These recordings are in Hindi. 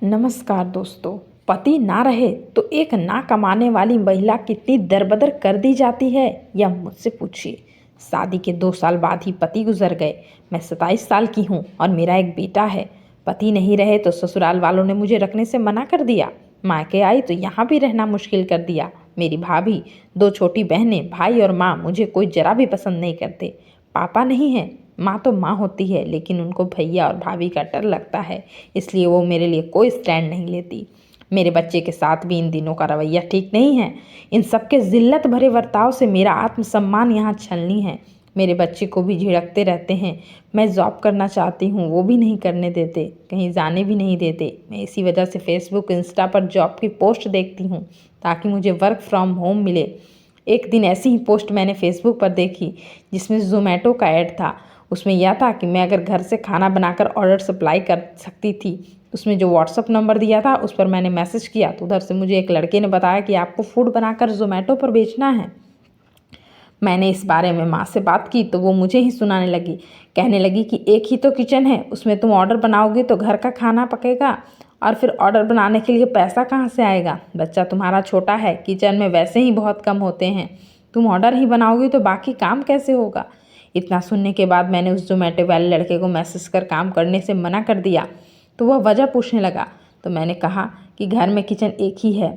नमस्कार दोस्तों। पति ना रहे तो एक ना कमाने वाली महिला कितनी दरबदर कर दी जाती है, यह मुझसे पूछिए। शादी के 2 साल बाद ही पति गुजर गए। मैं 27 साल की हूँ और मेरा एक बेटा है। पति नहीं रहे तो ससुराल वालों ने मुझे रखने से मना कर दिया। मायके आई तो यहाँ भी रहना मुश्किल कर दिया। मेरी भाभी, 2 छोटी बहनें, भाई और माँ मुझे कोई जरा भी पसंद नहीं करते। पापा नहीं है। माँ तो माँ होती है, लेकिन उनको भैया और भाभी का डर लगता है, इसलिए वो मेरे लिए कोई स्टैंड नहीं लेती। मेरे बच्चे के साथ भी इन दिनों का रवैया ठीक नहीं है। इन सबके जिल्लत भरे बर्ताव से मेरा आत्मसम्मान यहाँ छलनी है। मेरे बच्चे को भी झिड़कते रहते हैं। मैं जॉब करना चाहती हूँ, वो भी नहीं करने देते, कहीं जाने भी नहीं देते। मैं इसी वजह से फेसबुक, इंस्टा पर जॉब की पोस्ट देखती हूँ ताकि मुझे वर्क फ्रॉम होम मिले। एक दिन ऐसी ही पोस्ट मैंने फेसबुक पर देखी जिसमें ज़ोमैटो का ऐड था। उसमें यह था कि मैं अगर घर से खाना बनाकर ऑर्डर सप्लाई कर सकती थी। उसमें जो व्हाट्सअप नंबर दिया था उस पर मैंने मैसेज किया तो उधर से मुझे एक लड़के ने बताया कि आपको फूड बनाकर ज़ोमैटो पर बेचना है। मैंने इस बारे में माँ से बात की तो वो मुझे ही सुनाने लगी। कहने लगी कि एक ही तो किचन है, उसमें तुम ऑर्डर बनाओगे तो घर का खाना पकेगा और फिर ऑर्डर बनाने के लिए पैसा कहाँ से आएगा। बच्चा तुम्हारा छोटा है, किचन में वैसे ही बहुत कम होते हैं, तुम ऑर्डर ही बनाओगी तो बाकी काम कैसे होगा। इतना सुनने के बाद मैंने उस ज़ोमैटो वाले लड़के को मैसेज कर काम करने से मना कर दिया। तो वह वजह पूछने लगा तो मैंने कहा कि घर में किचन एक ही है।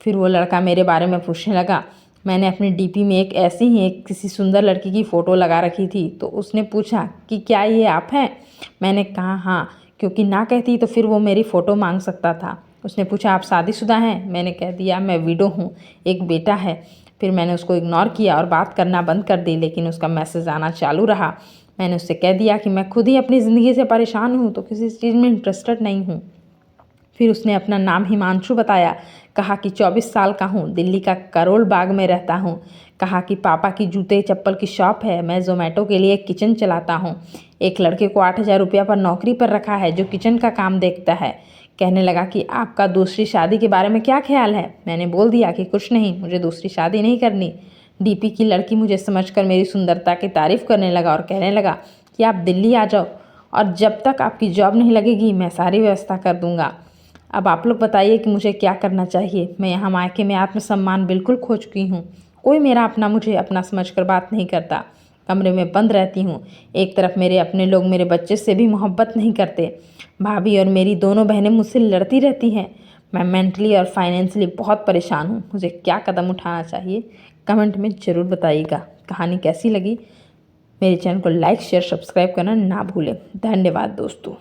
फिर वो लड़का मेरे बारे में पूछने लगा। मैंने अपनी डीपी में एक किसी सुंदर लड़की की फ़ोटो लगा रखी थी तो उसने पूछा कि क्या ये आप हैं। मैंने कहा हाँ, क्योंकि ना कहती तो फिर वो मेरी फ़ोटो मांग सकता था। उसने पूछा आप शादीशुदा हैं। मैंने कह दिया मैं विडो हूँ, एक बेटा है। फिर मैंने उसको इग्नोर किया और बात करना बंद कर दी, लेकिन उसका मैसेज आना चालू रहा। मैंने उससे कह दिया कि मैं खुद ही अपनी ज़िंदगी से परेशान हूँ तो किसी चीज़ में इंटरेस्टेड नहीं हूँ। फिर उसने अपना नाम हिमांशु बताया। कहा कि 24 साल का हूँ, दिल्ली का करोल बाग में रहता हूँ। कहा कि पापा की जूते चप्पल की शॉप है, मैं ज़ोमैटो के लिए एक किचन चलाता हूँ। एक लड़के को 8,000 रुपया पर नौकरी पर रखा है जो किचन का काम देखता है। कहने लगा कि आपका दूसरी शादी के बारे में क्या ख्याल है। मैंने बोल दिया कि कुछ नहीं, मुझे दूसरी शादी नहीं करनी। डीपी की लड़की मुझे समझकर मेरी सुंदरता की तारीफ़ करने लगा और कहने लगा कि आप दिल्ली आ जाओ और जब तक आपकी जॉब नहीं लगेगी मैं सारी व्यवस्था कर दूँगा। अब आप लोग बताइए कि मुझे क्या करना चाहिए। मैं यहाँ मायके में आत्मसम्मान बिल्कुल खो चुकी हूँ। कोई मेरा अपना मुझे अपना समझकर बात नहीं करता। कमरे में बंद रहती हूँ। एक तरफ मेरे अपने लोग मेरे बच्चे से भी मोहब्बत नहीं करते। भाभी और मेरी दोनों बहनें मुझसे लड़ती रहती हैं। मैं मेंटली और फाइनेंशियली बहुत परेशान हूँ। मुझे क्या कदम उठाना चाहिए, कमेंट में ज़रूर बताइएगा। कहानी कैसी लगी, मेरे चैनल को लाइक, शेयर, सब्सक्राइब करना ना भूलें। धन्यवाद दोस्तों।